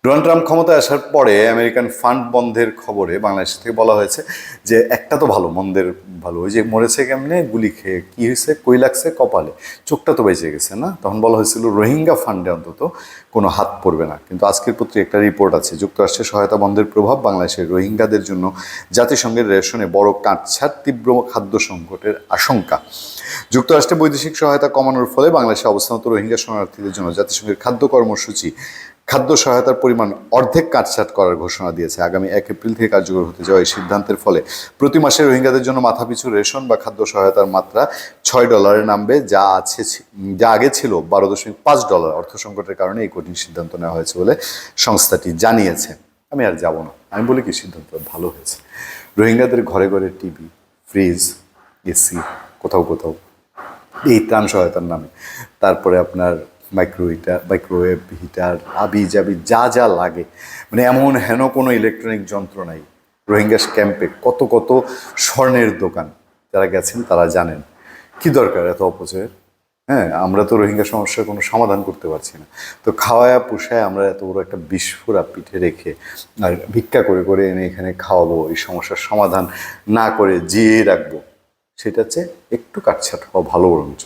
Donald Trump ক্ষমতায় আসার পরে আমেরিকান ফান্ড বন্ধের খবরে বাংলাদেশ থেকে বলা হয়েছে যে একটা তো ভালো, মন্দের ভালো, ওই যে মরেছে কেমনে গুলি খেয়ে, কি হয়েছে, কই লাগছে কপালে, চোখটা তো বেঁচে গেছে না, তখন বলা হয়েছিল রোহিঙ্গা ফান্ডে অন্তত কোনো হাত পড়বে না। কিন্তু আজকের পত্রিকায় একটা রিপোর্ট আছে, যুক্তরাষ্ট্রের সহায়তা বন্ধের প্রভাব বাংলাদেশের রোহিঙ্গাদের জন্য জাতিসংঘের রেশনে বড় কাটছাট, তীব্র খাদ্য সংকটের আশঙ্কা। যুক্তরাষ্ট্রে বৈদেশিক সহায়তা কমানোর ফলে বাংলাদেশে অবস্থানত রোহিঙ্গা শরণার্থীদের জন্য জাতিসংঘের খাদ্য কর্মসূচি খাদ্য সহায়তার পরিমাণ অর্ধেক কাটছাট করার ঘোষণা দিয়েছে। আগামী 1 এপ্রিল থেকে কার্যকর হতে যাওয়া এই সিদ্ধান্তের ফলে প্রতি মাসে রোহিঙ্গাদের জন্য মাথাপিছু রেশন বা খাদ্য সহায়তার মাত্রা $6 নামবে, যা আগে ছিল $12.5। অর্থ সংকটের কারণে এই কঠিন সিদ্ধান্ত নেওয়া হয়েছে বলে সংস্থাটি জানিয়েছে। আমি আর যাব না, আমি বলি কি সিদ্ধান্ত ভালো হয়েছে। রোহিঙ্গাদের ঘরে ঘরে টিভি, ফ্রিজ, এসি, কোথাও কোথাও এই ত্রাণ সহায়তার নামে, তারপরে আপনার মাইক্রোওয়েভ হিটার, আবি জাবি যা যা লাগে, মানে এমন হেন কোনো ইলেকট্রনিক যন্ত্র নাই। রোহিঙ্গা ক্যাম্পে কত কত স্বর্ণের দোকান, যারা গেছেন তারা জানেন। কি দরকার এত অপচয়ের? হ্যাঁ, আমরা তো রোহিঙ্গা সমস্যার কোনো সমাধান করতে পারছি না, তো খাওয়ায়া পোষায় আমরা এত বড় একটা বিস্ফোরা পিঠে রেখে আর ভিক্ষা করে করে এনে এখানে খাওয়াবো, এই সমস্যার সমাধান না করে জিয়ে রাখবো, সেটা হচ্ছে একটু কাটছাট হওয়া ভালো বরঞ্চ।